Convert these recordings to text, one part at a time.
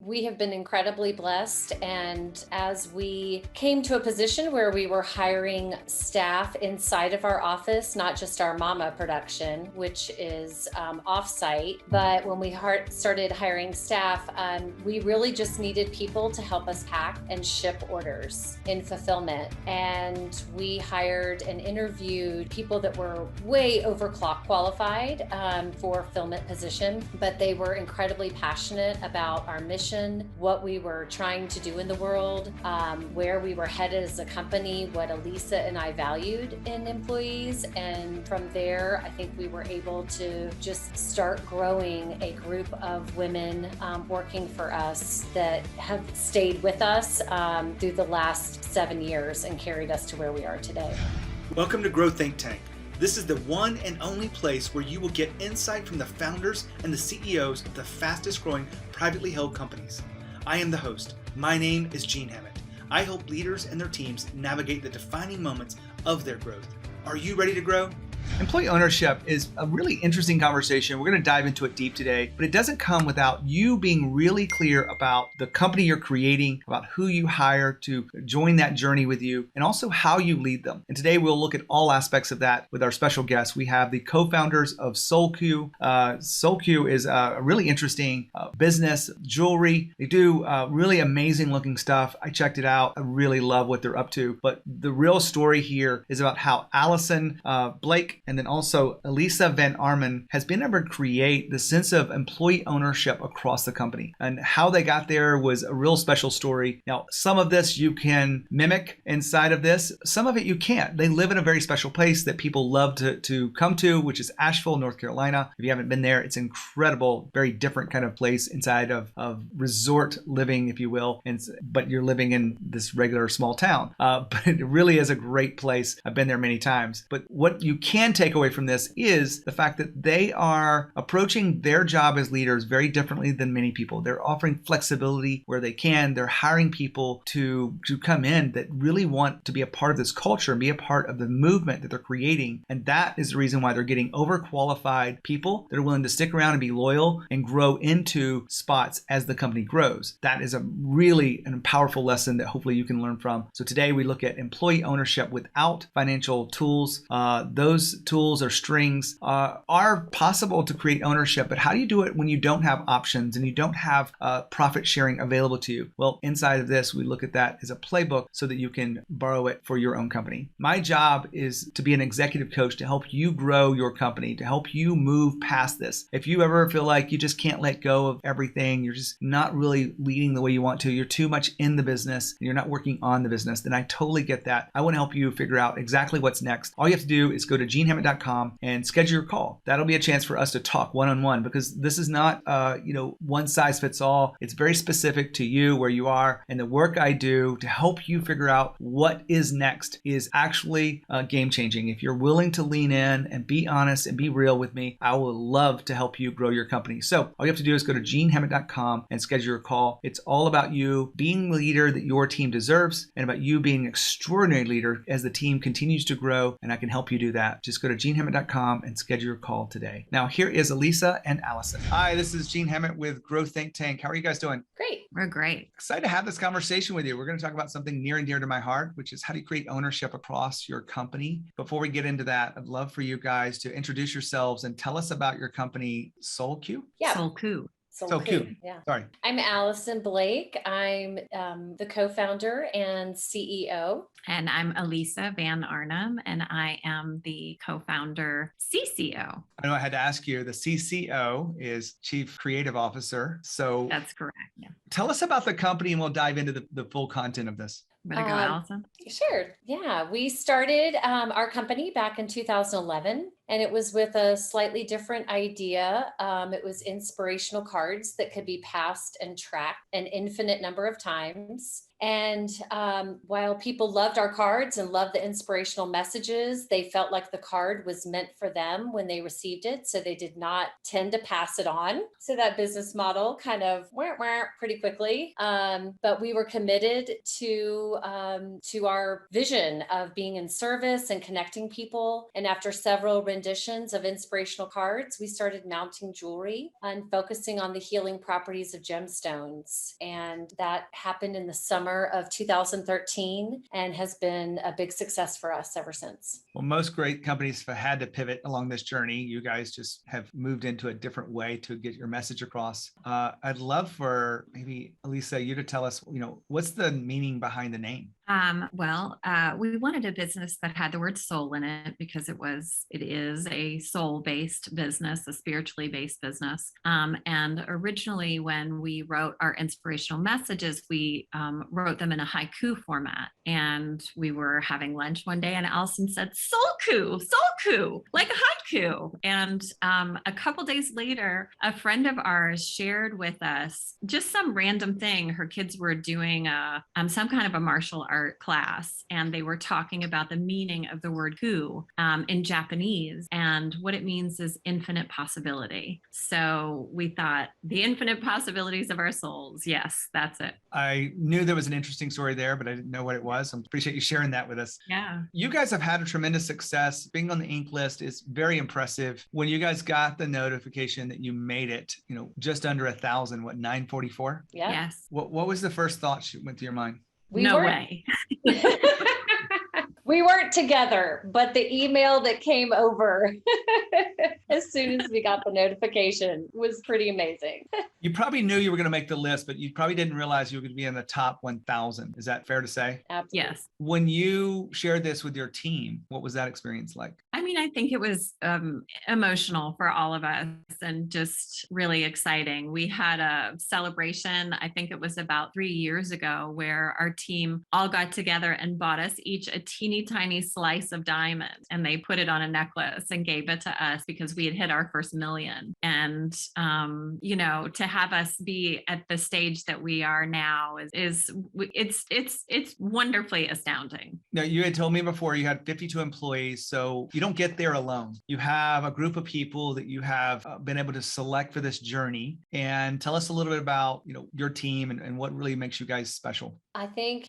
We have been incredibly blessed. And as we came to a position where we were hiring staff inside of our office, not just our mama production, which is offsite, but when we started hiring staff, we really just needed people to help us pack and ship orders in fulfillment. And we hired and interviewed people that were way overclock qualified for fulfillment position, but they were incredibly passionate about our mission, what we were trying to do in the world, where we were headed as a company, what Elisa and I valued in employees. And from there, I think we were able to just start growing a group of women working for us that have stayed with us through the last 7 years and carried us to where we are today. Welcome to Grow Think Tank. This is the one and only place where you will get insight from the founders and the CEOs of the fastest growing privately held companies. I am the host. My name is Gene Hammett. I help leaders and their teams navigate the defining moments of their growth. Are you ready to grow? Employee ownership is a really interesting conversation. We're going to dive into it deep today, but it doesn't come without you being really clear about the company you're creating, about who you hire to join that journey with you, and also how you lead them. And today we'll look at all aspects of that with our special guests. We have the co-founders of SoulKu. SoulKu is a really interesting business, jewelry. They do really amazing looking stuff. I checked it out. I really love what they're up to. But the real story here is about how Allison, Blake, and then also Elisa Van Arnam has been able to create the sense of employee ownership across the company. And how they got there was a real special story. Now, some of this you can mimic inside of this. Some of it you can't. They live in a very special place that people love to come to, which is Asheville, North Carolina. If you haven't been there, it's incredible, very different kind of place inside of resort living, if you will. But you're living in this regular small town. But it really is a great place. I've been there many times. But what you can take away from this is the fact that they are approaching their job as leaders very differently than many people. They're offering flexibility where they can. They're hiring people to come in that really want to be a part of this culture and be a part of the movement that they're creating. And that is the reason why they're getting overqualified people that are willing to stick around and be loyal and grow into spots as the company grows. That is a really powerful lesson that hopefully you can learn from. So today we look at employee ownership without financial tools. Those tools or strings are possible to create ownership, but how do you do it when you don't have options and you don't have profit sharing available to you? Well, inside of this, we look at that as a playbook so that you can borrow it for your own company. My job is to be an executive coach to help you grow your company, to help you move past this. If you ever feel like you just can't let go of everything, you're just not really leading the way you want to, you're too much in the business, and you're not working on the business, then I totally get that. I want to help you figure out exactly what's next. All you have to do is go to genehammett.com and schedule your call. That'll be a chance for us to talk one-on-one because this is not, one size fits all. It's very specific to you, where you are, and the work I do to help you figure out what is next is actually game-changing. If you're willing to lean in and be honest and be real with me, I will love to help you grow your company. So all you have to do is go to genehammett.com and schedule your call. It's all about you being the leader that your team deserves and about you being an extraordinary leader as the team continues to grow, and I can help you do that. Just go to genehammett.com and schedule your call today. Now, here is Elisa and Allison. Hi, this is Gene Hammett with Grow Think Tank. How are you guys doing? Great. We're great. Excited to have this conversation with you. We're going to talk about something near and dear to my heart, which is how do you create ownership across your company? Before we get into that, I'd love for you guys to introduce yourselves and tell us about your company, SoulKu. Yeah. SoulKu. SoulKu. Yeah. Sorry. I'm Allison Blake. I'm the co-founder and CEO. And I'm Elisa Van Arnam, and I am the co-founder CCO. I know I had to ask you, the CCO is Chief Creative Officer. So That's correct. Yeah. tell us about the company and we'll dive into the full content of this. Better go, Allison. Sure. Yeah. We started our company back in 2011, and it was with a slightly different idea. It was inspirational cards that could be passed and tracked an infinite number of times. And while people loved our cards and loved the inspirational messages, they felt like the card was meant for them when they received it. So they did not tend to pass it on. So that business model kind of went pretty quickly. But we were committed to our vision of being in service and connecting people. And after several renditions of inspirational cards, we started mounting jewelry and focusing on the healing properties of gemstones. And that happened in the summer of 2013 and has been a big success for us ever since. Well, most great companies have had to pivot along this journey. You guys just have moved into a different way to get your message across. I'd love for maybe Elisa, you to tell us, what's the meaning behind the name? We wanted a business that had the word soul in it because it is a soul-based business, a spiritually based business. And originally when we wrote our inspirational messages, we wrote them in a haiku format. And we were having lunch one day and Allison said, SoulKu, like a haiku. And a couple days later, a friend of ours shared with us just some random thing. Her kids were doing some kind of a martial art class, and they were talking about the meaning of the word ku in Japanese, and what it means is infinite possibility. So we thought, the infinite possibilities of our souls. Yes, that's it. I knew there was an interesting story there, but I didn't know what it was. I appreciate you sharing that with us. Yeah. You guys have had a tremendous success. Being on the Inc. list is very impressive. When you guys got the notification that you made it, just under 1,000, 944? Yeah. Yes. What was the first thought that went through your mind? No way. We weren't together, but the email that came over as soon as we got the notification was pretty amazing. You probably knew you were going to make the list, but you probably didn't realize you were going to be in the top 1,000. Is that fair to say? Absolutely. Yes. When you shared this with your team, what was that experience like? I think it was emotional for all of us and just really exciting. We had a celebration, I think it was about 3 years ago, where our team all got together and bought us each a teeny tiny slice of diamond, and they put it on a necklace and gave it to us because we had hit our first million. And to have us be at the stage that we are now is wonderfully astounding. Now, you had told me before you had 52 employees, so you don't get there alone. You have a group of people that you have been able to select for this journey. And tell us a little bit about your team and what really makes you guys special. I think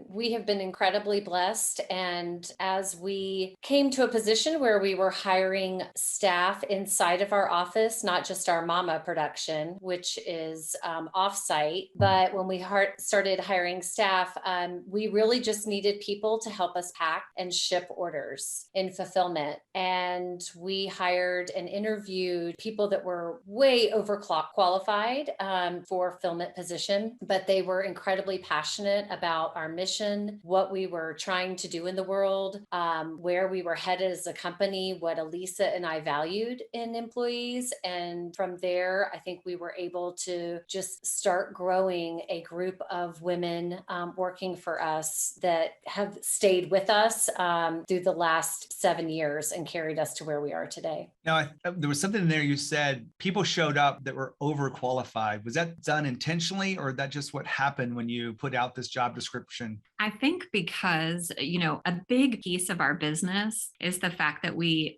we have been incredibly blessed. And as we came to a position where we were hiring staff inside of our office, not just our mama production, which is offsite, but when we started hiring staff, we really just needed people to help us pack and ship orders in fulfillment. And we hired and interviewed people that were way overqualified for fulfillment position, but they were incredibly passionate about our mission, what we were trying to do in the world, where we were headed as a company, what Elisa and I valued in employees. And from there, I think we were able to just start growing a group of women working for us that have stayed with us through the last 7 years and carried us to where we are today. Now, there was something in there you said people showed up that were overqualified. Was that done intentionally, or that just what happened when you put out this job description? I think because, a big piece of our business is the fact that we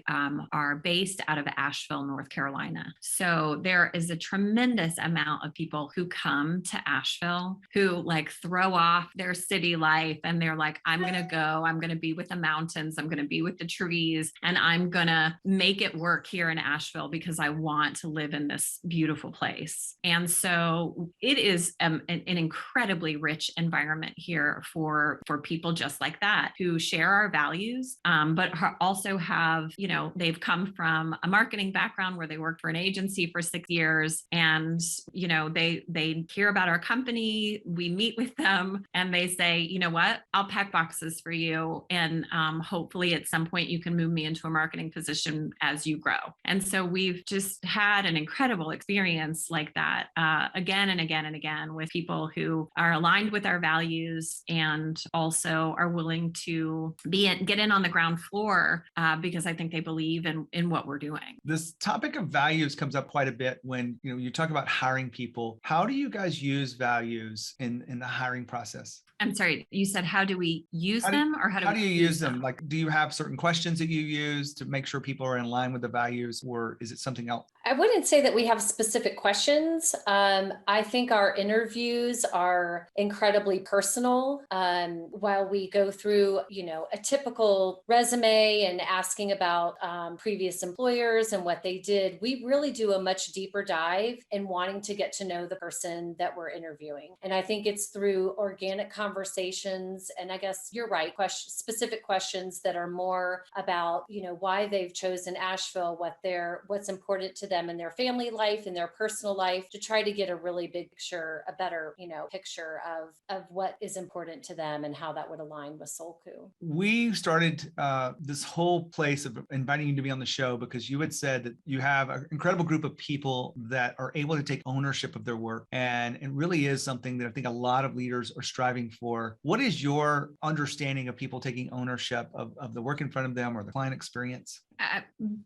are based out of Asheville, North Carolina. So there is a tremendous amount of people who come to Asheville who throw off their city life and they're like, I'm going to be with the mountains. I'm going to be with the trees, and I'm going to make it work here in Asheville because I want to live in this beautiful place. And so it is an incredibly rich environment here for people just like that who share our values, but also have, they've come from a marketing background where they worked for an agency for 6 years, and they hear about our company. We meet with them and they say, you know what, I'll pack boxes for you, and hopefully at some point you can move me into a marketing position as you grow. And so we've just had an incredible experience like that again and again and again with people who are aligned with our values and also are willing to get in on the ground floor because I think they believe in what we're doing. This topic of values comes up quite a bit when you talk about hiring people. How do you guys use values in the hiring process? I'm sorry, you said, how do we use them or how do you use them? Like, do you have certain questions that you use to make sure people are in line with the values, or is it something else? I wouldn't say that we have specific questions. I think our interviews are incredibly personal. While we go through, a typical resume and asking about previous employers and what they did, we really do a much deeper dive in wanting to get to know the person that we're interviewing. And I think it's through organic conversations. And I guess you're right, specific questions that are more about, why they've chosen Asheville, what's important to them in their family life, in their personal life, to try to get a really big picture, a better, picture of what is important to them and how that would align with SoulKu. We started this whole place of inviting you to be on the show because you had said that you have an incredible group of people that are able to take ownership of their work. And it really is something that I think a lot of leaders are striving for. What is your understanding of people taking ownership of the work in front of them or the client experience?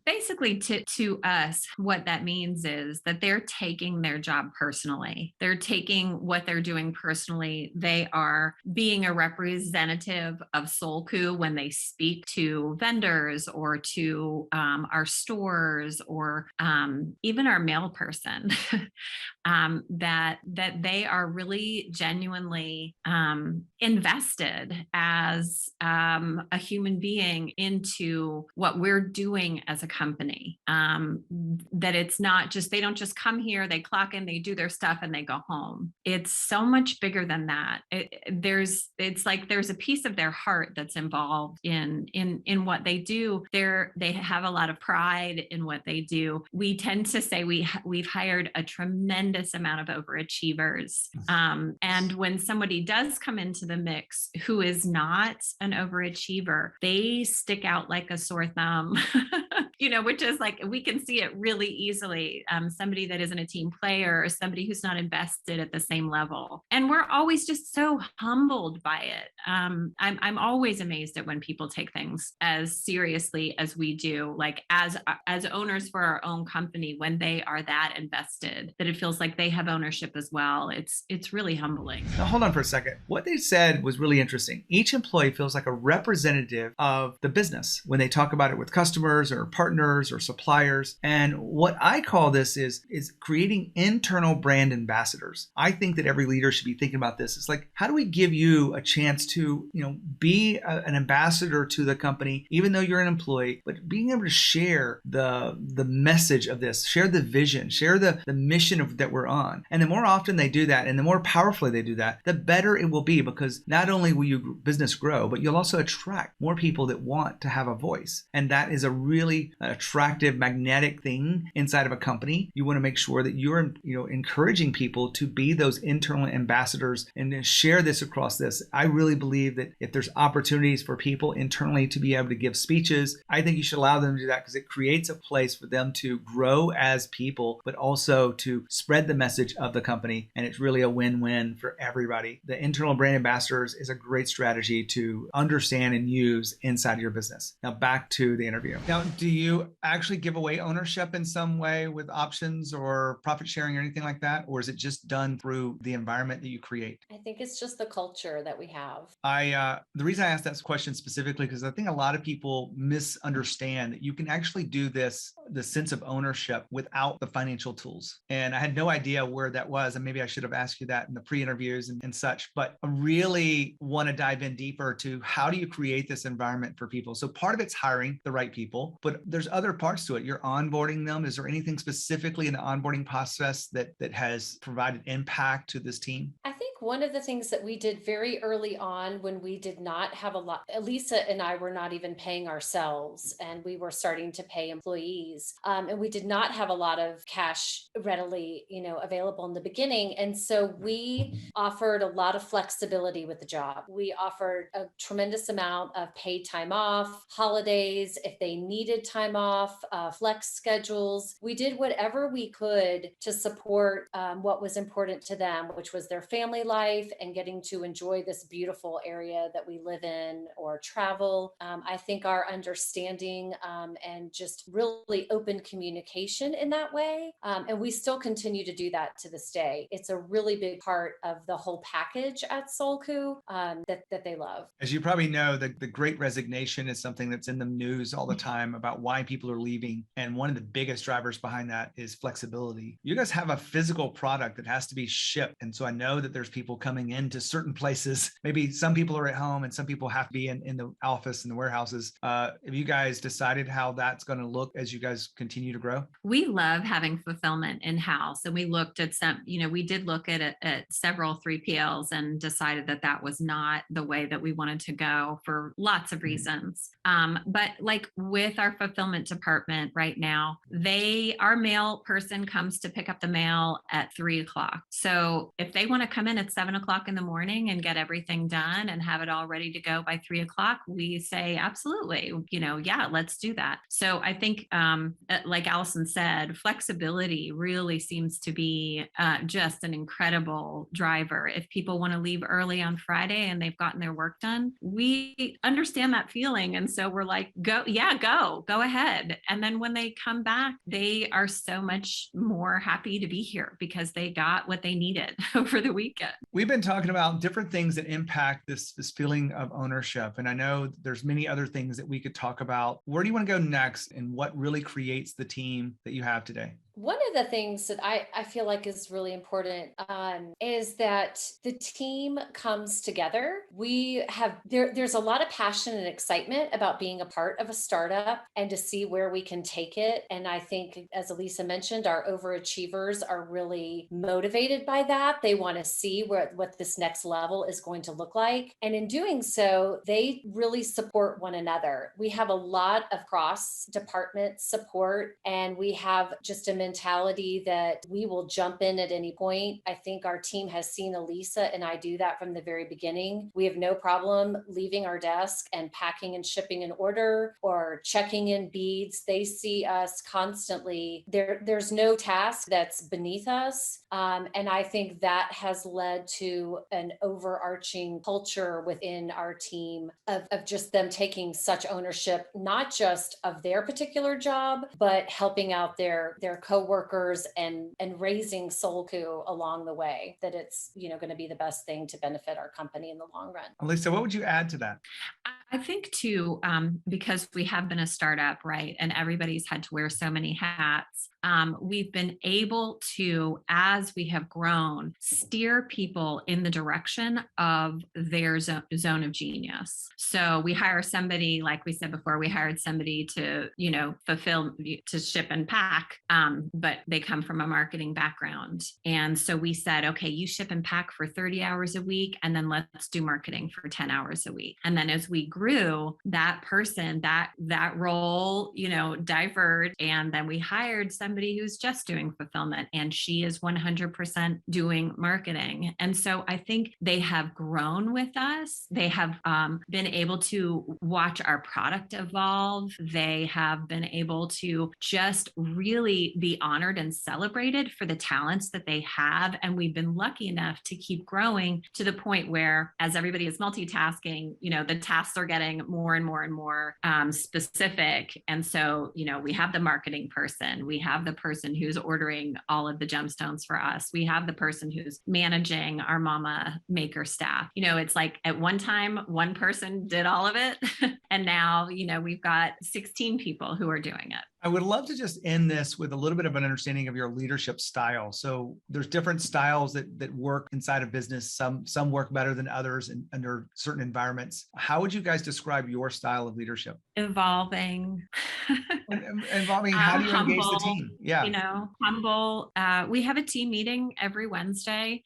Basically, to us, what that means is that they're taking their job personally. They're taking what they're doing personally. They are being a representative of SoulKu when they speak to vendors or to our stores or even our mail person. That they are really genuinely invested as a human being into what we're doing as a company. That it's not just, they don't just come here, they clock in, they do their stuff and they go home. It's so much bigger than that. It's like there's a piece of their heart that's involved in what they do. They have a lot of pride in what they do. We tend to say we've hired a tremendous amount of overachievers. And when somebody does come into the mix who is not an overachiever, they stick out like a sore thumb, which is like, we can see it really easily. Somebody that isn't a team player or somebody who's not invested at the same level. And we're always just so humbled by it. I'm always amazed at when people take things as seriously as we do, like as owners for our own company, when they are that invested, that it feels like they have ownership as well. It's really humbling. Now, hold on for a second. What they said was really interesting. Each employee feels like a representative of the business when they talk about it with customers or partners or suppliers. And what I call this is creating internal brand ambassadors. I think that every leader should be thinking about this. It's like, how do we give you a chance to, be an ambassador to the company, even though you're an employee, but being able to share the message of this, share the vision, share the mission that we're on. And the more often they do that and the more powerfully they do that, the better it will be, because not only will your business grow, but you'll also attract more people that want to have a voice. And that is a really attractive, magnetic thing inside of a company. You want to make sure that you're, encouraging people to be those internal ambassadors and to share this across this. I really believe that if there's opportunities for people internally to be able to give speeches, I think you should allow them to do that, because it creates a place for them to grow as people, but also to spread the message of the company. And it's really a win-win for everybody. The internal brand ambassadors is a great strategy to understand and use inside your business. Now back to the interview. Now, do you actually give away ownership in some way with options or profit sharing or anything like that? Or is it just done through the environment that you create? I think it's just the culture that we have. The reason I asked that question specifically, because I think a lot of people misunderstand that you can actually do this, the sense of ownership, without the financial tools. And I had no idea where that was. And maybe I should have asked you that in the pre-interviews and such, but I really want to dive in deeper to how do you create this environment for people? So part of it's hiring the right people, but there's other parts to it. You're onboarding them. Is there anything specifically in the onboarding process that has provided impact to this team? I think one of the things that we did very early on when we did not have a lot, Elisa and I were not even paying ourselves, and we were starting to pay employees. And we did not have a lot of cash readily, available in the beginning. And so we offered a lot of flexibility with the job. We offered a tremendous amount of paid time off, holidays, if they needed time off, flex schedules. We did whatever we could to support what was important to them, which was their family life and getting to enjoy this beautiful area that we live in or travel. I think our understanding and just really open communication in that way. And we still continue to do that to this day. It's a really big part of the whole package at SoulKu that they love. As you probably know, the great resignation is something that's in the news all the time about why people are leaving. And one of the biggest drivers behind that is flexibility. You guys have a physical product that has to be shipped. And so I know that there's people coming into certain places. Maybe some people are at home and some people have to be in the office and the warehouses. Have you guys decided how that's going to look as you guys continue to grow? We love having fulfillment in-house. And we looked at we did look at several 3PLs and decided that was not the way that we wanted to go for lots of reasons. But like with our fulfillment department right now, our mail person comes to pick up the mail at 3:00. So if they want to come in at 7:00 in the morning and get everything done and have it all ready to go by 3:00, we say, absolutely, yeah, let's do that. So I think, like Allison said, flexibility really seems to be just an incredible driver. If people want to leave early on Friday and they've gotten their work done, we understand that feeling. And so we're like, go ahead. And then when they come back, they are so much more happy to be here because they got what they needed over the weekend. We've been talking about different things that impact this feeling of ownership. And I know there's many other things that we could talk about. Where do you want to go next and what really creates the team that you have today? One of the things that I feel like is really important is that the team comes together. There's a lot of passion and excitement about being a part of a startup and to see where we can take it. And I think, as Elisa mentioned, our overachievers are really motivated by that. They want to see what this next level is going to look like. And in doing so, they really support one another. We have a lot of cross-department support, and we have just a mentality that we will jump in at any point. I think our team has seen Elisa and I do that from the very beginning. We have no problem leaving our desk and packing and shipping an order or checking in beads. They see us constantly. There's no task that's beneath us. And I think that has led to an overarching culture within our team of just them taking such ownership, not just of their particular job, but helping out their coworkers and raising SoulKu along the way, that it's, going to be the best thing to benefit our company in the long run. Elisa, what would you add to that? I think too, because we have been a startup, right? And everybody's had to wear so many hats. We've been able to, as we have grown, steer people in the direction of their zone of genius. So we hire somebody, like we said before, we hired somebody to, to ship and pack, but they come from a marketing background. And so we said, okay, you ship and pack for 30 hours a week, and then let's do marketing for 10 hours a week. And then as we grew, that person, that role, diverged. And then we hired somebody who's just doing fulfillment, and she is 100% doing marketing. And so I think they have grown with us. They have been able to watch our product evolve. They have been able to just really be honored and celebrated for the talents that they have. And we've been lucky enough to keep growing to the point where, as everybody is multitasking, the tasks are getting more and more and more specific. And so, we have the marketing person, we have the person who's ordering all of the gemstones for us, we have the person who's managing our mama maker staff. It's like at one time, one person did all of it. And now, we've got 16 people who are doing it. I would love to just end this with a little bit of an understanding of your leadership style. So there's different styles that work inside of business. Some work better than others under certain environments. How would you guys describe your style of leadership? Evolving. Involving how do you engage the Humble, team? Yeah. humble. We have a team meeting every Wednesday,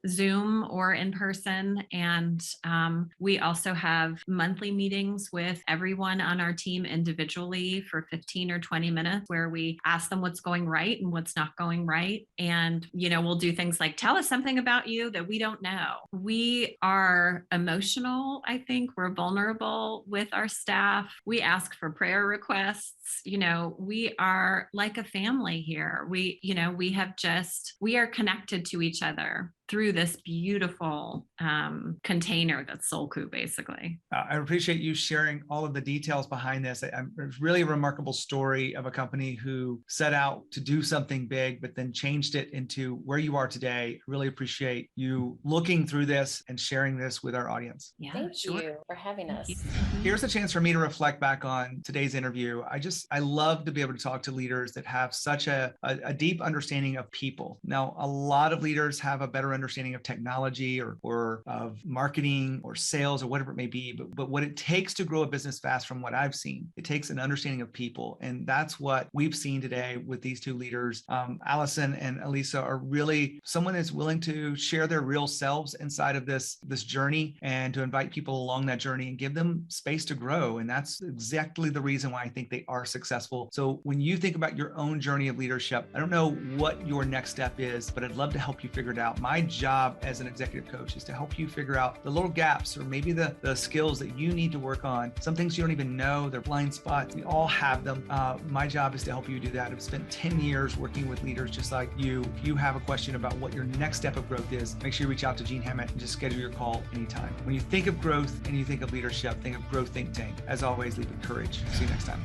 Zoom or in person. And we also have monthly meetings with everyone on our team individually for 15 or 20 minutes where we ask them what's going right and what's not going right. And, we'll do things like, tell us something about you that we don't know. We are emotional. I think we're vulnerable with our staff. We ask for prayer requests. We are like a family here. We are connected to each other through this beautiful container that's SoulKu, basically. I appreciate you sharing all of the details behind this. It's really a remarkable story of a company who set out to do something big, but then changed it into where you are today. I really appreciate you looking through this and sharing this with our audience. Yeah, Thank you for having us. Here's a chance for me to reflect back on today's interview. I love to be able to talk to leaders that have such a deep understanding of people. Now, a lot of leaders have a better understanding of technology or of marketing or sales or whatever it may be. But what it takes to grow a business fast, from what I've seen, it takes an understanding of people. And that's what we've seen today with these two leaders. Allison and Elisa are really someone that's willing to share their real selves inside of this journey and to invite people along that journey and give them space to grow. And that's exactly the reason why I think they are successful. So when you think about your own journey of leadership, I don't know what your next step is, but I'd love to help you figure it out. My job as an executive coach is to help you figure out the little gaps or maybe the skills that you need to work on. Some things you don't even know, they're blind spots. We all have them. My job is to help you do that. I've spent 10 years working with leaders just like you. If you have a question about what your next step of growth is, make sure you reach out to Gene Hammett and just schedule your call anytime. When you think of growth and you think of leadership, think of Growth Think Tank. As always, lead with courage. See you next time.